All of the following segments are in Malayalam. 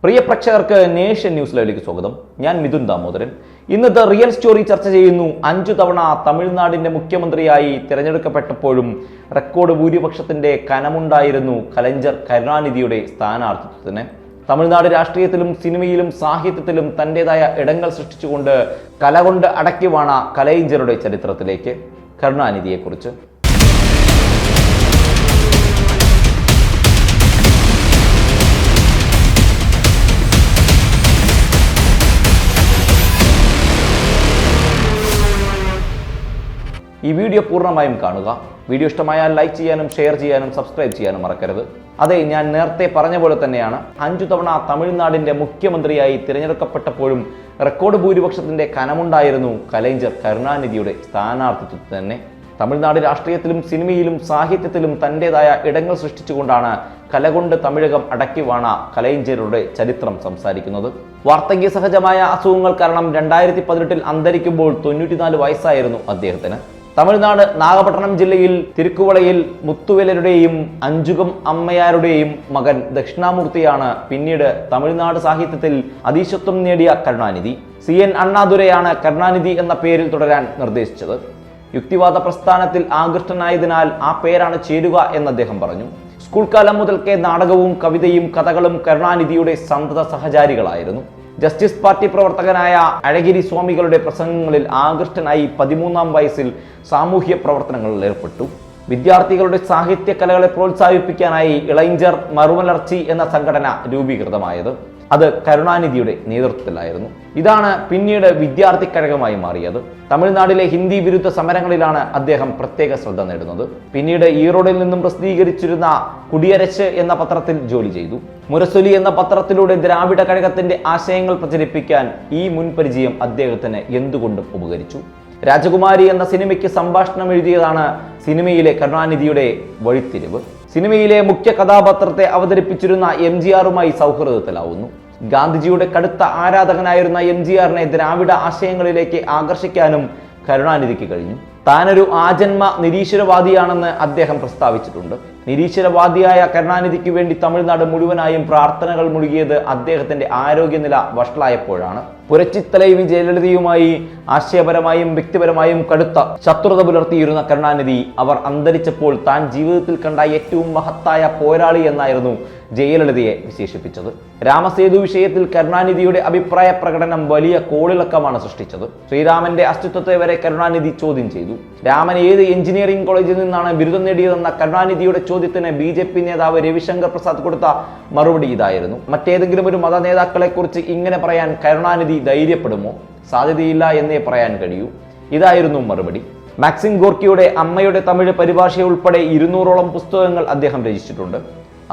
പ്രിയ പ്രേക്ഷകർക്ക് നേഷൻ ന്യൂസ് ലൈവിലേക്ക് സ്വാഗതം. ഞാൻ മിഥുൻ ദാമോദരൻ. ഇന്നത്തെ റിയൽ സ്റ്റോറി ചർച്ച ചെയ്യുന്നു. 5 തവണ തമിഴ്നാടിന്റെ മുഖ്യമന്ത്രിയായി തിരഞ്ഞെടുക്കപ്പെട്ടപ്പോഴും റെക്കോർഡ് ഭൂരിപക്ഷത്തിന്റെ കനമുണ്ടായിരുന്നു കലൈஞർ കരുണാനിധിയുടെ സ്ഥാനാർത്ഥിത്വത്തിന്. തമിഴ്നാട് രാഷ്ട്രീയത്തിലും സിനിമയിലും സാഹിത്യത്തിലും തന്റേതായ ഇടങ്ങൾ സൃഷ്ടിച്ചുകൊണ്ട് കലകൊണ്ട് അടക്കിവാണ കലൈஞരുടെ ചരിത്രത്തിലേക്ക് കരുണാനിധിയെക്കുറിച്ച്. ഈ വീഡിയോ പൂർണ്ണമായും കാണുക. വീഡിയോ ഇഷ്ടമായാൽ ലൈക്ക് ചെയ്യാനും ഷെയർ ചെയ്യാനും സബ്സ്ക്രൈബ് ചെയ്യാനും മറക്കരുത്. അതെ, ഞാൻ നേരത്തെ പറഞ്ഞ പോലെ തന്നെയാണ് 5 തവണ തമിഴ്നാടിന്റെ മുഖ്യമന്ത്രിയായി തിരഞ്ഞെടുക്കപ്പെട്ടപ്പോഴും റെക്കോർഡ് ഭൂരിപക്ഷത്തിന്റെ കനമുണ്ടായിരുന്നു കലൈஞർ കരുണാനിധിയുടെ സ്ഥാനാർത്ഥിത്വത്തിൽ തന്നെ. തമിഴ്നാട് രാഷ്ട്രീയത്തിലും സിനിമയിലും സാഹിത്യത്തിലും തന്റേതായ ഇടങ്ങൾ സൃഷ്ടിച്ചുകൊണ്ടാണ് കലകൊണ്ട് തമിഴകം അടക്കിവാണ കലൈஞരുടെ ചരിത്രം സംസാരിക്കുന്നത്. വാർദ്ധക്യ സഹജമായ അസുഖങ്ങൾ കാരണം 2018 അന്തരിക്കുമ്പോൾ 94 വയസ്സായിരുന്നു അദ്ദേഹത്തിന്. തമിഴ്നാട് നാഗപട്ടണം ജില്ലയിൽ തിരുക്കുവളയിൽ മുത്തുവേലരുടെയും അഞ്ചുകം അമ്മയാരുടെയും മകൻ ദക്ഷിണാമൂർത്തിയാണ് പിന്നീട് തമിഴ്നാട് സാഹിത്യത്തിൽ അതീശത്വം നേടിയ കരുണാനിധി. CN അണ്ണാദുരയാണ് കരുണാനിധി എന്ന പേരിൽ തുടരാൻ നിർദ്ദേശിച്ചത്. യുക്തിവാദ പ്രസ്ഥാനത്തിൽ ആകൃഷ്ടനായതിനാൽ ആ പേരാണ് ചേരുക എന്ന് അദ്ദേഹം പറഞ്ഞു. സ്കൂൾ കാലം മുതൽക്കേ നാടകവും കവിതയും കഥകളും കരുണാനിധിയുടെ സന്തത സഹചാരികളായിരുന്നു. ജസ്റ്റിസ് പാർട്ടി പ്രവർത്തകനായ അഴഗിരി സ്വാമികളുടെ പ്രസംഗങ്ങളിൽ ആകൃഷ്ടനായി 13-ാം വയസ്സിൽ സാമൂഹ്യ പ്രവർത്തനങ്ങളിൽ ഏർപ്പെട്ടു. വിദ്യാർത്ഥികളുടെ സാഹിത്യ കലകളെ പ്രോത്സാഹിപ്പിക്കാനായി ഇളൈഞ്ചർ മറുമലർച്ചി എന്ന സംഘടന രൂപീകൃതമായത്. അത് കരുണാനിധിയുടെ നേതൃത്വത്തിലായിരുന്നു. ഇതാണ് പിന്നീട് വിദ്യാർത്ഥി കഴകമായി മാറിയത്. തമിഴ്നാട്ടിലെ ഹിന്ദി വിരുദ്ധ സമരങ്ങളിലാണ് അദ്ദേഹം പ്രത്യേക ശ്രദ്ധ നേടുന്നത്. പിന്നീട് ഈറോഡിൽ നിന്നും പ്രസിദ്ധീകരിച്ചിരുന്ന കുടിയരശ് എന്ന പത്രത്തിൽ ജോലി ചെയ്തു. മുരസൊലി എന്ന പത്രത്തിലൂടെ ദ്രാവിഡ കഴകത്തിന്റെ ആശയങ്ങൾ പ്രചരിപ്പിക്കാൻ ഈ മുൻപരിചയം അദ്ദേഹത്തിന് എന്തുകൊണ്ടും ഉപകരിച്ചു. രാജകുമാരി എന്ന സിനിമയ്ക്ക് സംഭാഷണം എഴുതിയതാണ് സിനിമയിലെ കരുണാനിധിയുടെ വഴിത്തിരിവ്. സിനിമയിലെ മുഖ്യ കഥാപാത്രത്തെ അവതരിപ്പിച്ചിരുന്ന MGRുമായി സൗഹൃദത്തിലാവുന്നു. ഗാന്ധിജിയുടെ കടുത്ത ആരാധകനായിരുന്ന MGRനെ ദ്രാവിഡ ആശയങ്ങളിലേക്ക് ആകർഷിക്കാനും കരുണാനിധിക്ക് കഴിഞ്ഞു. താനൊരു ആജന്മ നിരീശ്വരവാദിയാണെന്ന് അദ്ദേഹം പ്രസ്താവിച്ചിട്ടുണ്ട്. നിരീശ്വരവാദിയായ കരുണാനിധിക്ക് വേണ്ടി തമിഴ്നാട് മുഴുവനായും പ്രാർത്ഥനകൾ മുഴുകിയത് അദ്ദേഹത്തിന്റെ ആരോഗ്യനില വഷളായപ്പോഴാണ്. പുരച്ചിത്തലൈവി ജയലളിതയുമായി ആശയപരമായും വ്യക്തിപരമായും കടുത്ത ശത്രുത പുലർത്തിയിരുന്ന കരുണാനിധി അവർ അന്തരിച്ചപ്പോൾ താൻ ജീവിതത്തിൽ കണ്ട ഏറ്റവും മഹത്തായ പോരാളി എന്നായിരുന്നു ജയലളിതയെ വിശേഷിപ്പിച്ചത്. രാമസേതു വിഷയത്തിൽ കരുണാനിധിയുടെ അഭിപ്രായ പ്രകടനം വലിയ കോളിളക്കമാണ് സൃഷ്ടിച്ചത്. ശ്രീരാമന്റെ അസ്തിത്വത്തെ വരെ കരുണാനിധി ചോദ്യം ചെയ്തു. രാമൻ ഏത് എഞ്ചിനീയറിംഗ് കോളേജിൽ നിന്നാണ് ബിരുദം നേടിയതെന്ന കരുണാനിധിയുടെ ചോദ്യത്തിന് BJP നേതാവ് രവിശങ്കർ പ്രസാദ് കൊടുത്ത മറുപടി ഇതായിരുന്നു: മറ്റേതെങ്കിലും ഒരു മത നേതാക്കളെ കുറിച്ച് ഇങ്ങനെ പറയാൻ കരുണാനിധി ധൈര്യപ്പെടുമോ? സാധ്യതയില്ല എന്നേ പറയാൻ കഴിയൂ. ഇതായിരുന്നു മറുപടി. മാക്സിം ഗോർക്കിയുടെ അമ്മയുടെ തമിഴ് പരിഭാഷ ഉൾപ്പെടെ 200ഓളം പുസ്തകങ്ങൾ അദ്ദേഹം രചിച്ചിട്ടുണ്ട്.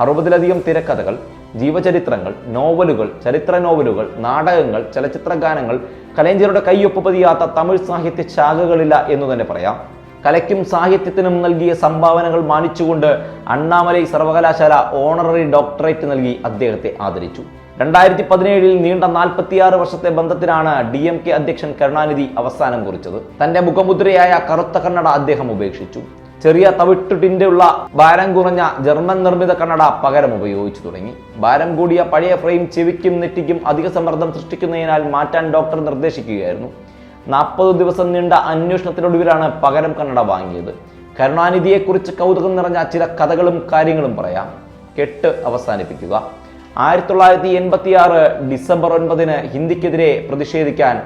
60ലധികം തിരക്കഥകൾ, ജീവചരിത്രങ്ങൾ, നോവലുകൾ, ചരിത്ര നോവലുകൾ, നാടകങ്ങൾ, ചലച്ചിത്ര ഗാനങ്ങൾ, കലൈஞരുടെ കയ്യൊപ്പ് പതിയാത്ത തമിഴ് സാഹിത്യ ശാഖകളില്ല എന്ന് തന്നെ പറയാം. കലയ്ക്കും സാഹിത്യത്തിനും നൽകിയ സംഭാവനകൾ മാനിച്ചുകൊണ്ട് അണ്ണാമലൈ സർവകലാശാല ഓണററി ഡോക്ടറേറ്റ് നൽകി അദ്ദേഹത്തെ ആദരിച്ചു. 2017 നീണ്ട 46 വർഷത്തെ ബന്ധത്തിനാണ് DMK അധ്യക്ഷൻ കരുണാനിധി അവസാനം കുറിച്ചത്. തന്റെ മുഖമുദ്രയായ കറുത്ത കണ്ണട അദ്ദേഹം ഉപേക്ഷിച്ചു. ചെറിയ തവിട്ടുടിന്റെ ഭാരം കുറഞ്ഞ ജർമ്മൻ നിർമ്മിത കണ്ണട പകരം ഉപയോഗിച്ചു തുടങ്ങി. ഭാരം കൂടിയ പഴയ ഫ്രെയിം ചെവിക്കും നെറ്റിക്കും അധിക സമ്മർദ്ദം സൃഷ്ടിക്കുന്നതിനാൽ മാറ്റാൻ ഡോക്ടർ നിർദ്ദേശിക്കുകയായിരുന്നു. 40 ദിവസം നീണ്ട അന്വേഷണത്തിനൊടുവിലാണ് പകരം കണ്ണട വാങ്ങിയത്. കരുണാനിധിയെക്കുറിച്ച് കൗതുകം നിറഞ്ഞ ചില കഥകളും കാര്യങ്ങളും പറയാം. കെട്ട് അവസാനിപ്പിക്കുക. 1986 ഡിസംബർ 9 ഹിന്ദിക്കെതിരെ പ്രതിഷേധിക്കാൻ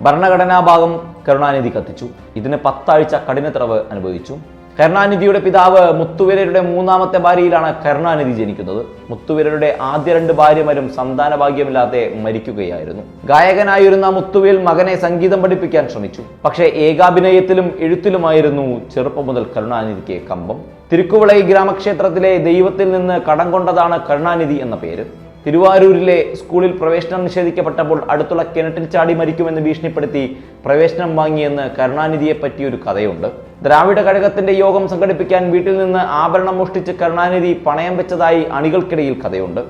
ഭരണഘടനാ ഭാഗം കരുണാനിധി കത്തിച്ചു. ഇതിന് 10 ആഴ്ച കഠിന തടവ് അനുഭവിച്ചു. കരുണാനിധിയുടെ പിതാവ് മുത്തുവേലരുടെ 3ാമത്തെ ഭാര്യയിലാണ് കരുണാനിധി ജനിക്കുന്നത്. മുത്തുവേലരുടെ ആദ്യ 2 ഭാര്യമാരും സന്താന ഭാഗ്യമില്ലാതെ മരിക്കുകയായിരുന്നു. ഗായകനായിരുന്ന മുത്തുവേൽ മകനെ സംഗീതം പഠിപ്പിക്കാൻ ശ്രമിച്ചു. പക്ഷേ ഏകാഭിനയത്തിലും എഴുത്തിലുമായിരുന്നു ചെറുപ്പം മുതൽ കരുണാനിധിക്ക് കമ്പം. തിരുക്കുവളൈ ഗ്രാമക്ഷേത്രത്തിലെ ദൈവത്തിൽ നിന്ന് കടം കൊണ്ടതാണ് കരുണാനിധി എന്ന പേര്. തിരുവാരൂരിലെ സ്കൂളിൽ പ്രവേശനം നിഷേധിക്കപ്പെട്ടപ്പോൾ അടുത്തുള്ള കിണറ്റിൽ ചാടി മരിക്കുമെന്ന് ഭീഷണിപ്പെടുത്തി പ്രവേശനം വാങ്ങിയെന്ന് കരുണാനിധിയെ പറ്റിയൊരു കഥയുണ്ട്. ദ്രാവിഡ കഴകത്തിന്റെ യോഗം സംഘടിപ്പിക്കാൻ വീട്ടിൽ നിന്ന് ആഭരണം മോഷ്ടിച്ച് കരുണാനിധി പണയം വെച്ചതായി അണികൾക്കിടയിൽ കഥയുണ്ട്.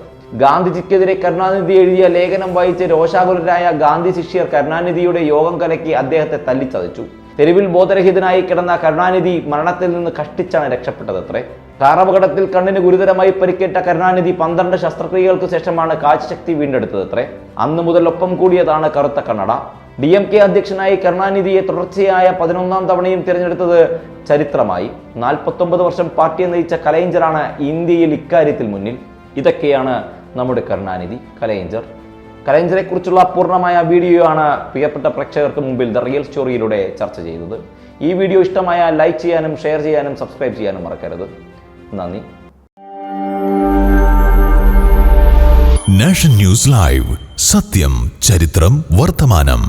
ഗാന്ധിജിക്കെതിരെ കരുണാനിധി എഴുതിയ ലേഖനം വായിച്ച് രോഷാകുലരായ ഗാന്ധി ശിഷ്യർ കരുണാനിധിയുടെ യോഗം കലക്കി അദ്ദേഹത്തെ തല്ലിച്ചതച്ചു. തെരുവിൽ ബോധരഹിതനായി കിടന്ന കരുണാനിധി മരണത്തിൽ നിന്ന് കഷ്ടിച്ചാണ് രക്ഷപ്പെട്ടതത്രേ. കാർ അപകടത്തിൽ കണ്ണിന് ഗുരുതരമായി പരിക്കേറ്റ കരുണാനിധി 12 ശസ്ത്രക്രിയകൾക്ക് ശേഷമാണ് കാഴ്ചശക്തി വീണ്ടെടുത്തതത്രേ. അന്നു മുതൽ ഒപ്പം കൂടിയതാണ് കറുത്ത കണ്ണട. DMK അധ്യക്ഷനായി കരുണാനിധിയെ തുടർച്ചയായ 11ാം തവണയും തിരഞ്ഞെടുത്തത് ചരിത്രമായി. 49 വർഷം പാർട്ടിയെ നയിച്ച കലൈഞ്ചറാണ് ഇന്ത്യയിൽ ഇക്കാര്യത്തിൽ മുന്നിൽ. ഇതൊക്കെയാണ് നമ്മുടെ കരുണാനിധി കലൈഞ്ചറെ കുറിച്ചുള്ള പൂർണ്ണമായ വീഡിയോ ആണ് പ്രിയപ്പെട്ട പ്രേക്ഷകർക്ക് മുമ്പിൽ ദ റിയൽ സ്റ്റോറിയിലൂടെ ചർച്ച ചെയ്തത്. ഈ വീഡിയോ ഇഷ്ടമായാൽ ലൈക്ക് ചെയ്യാനും ഷെയർ ചെയ്യാനും സബ്സ്ക്രൈബ് ചെയ്യാനും മറക്കരുത്. നന്ദി. നാഷൻ ന്യൂസ് ലൈവ്, സത്യം, ചരിത്രം, വർത്തമാനം.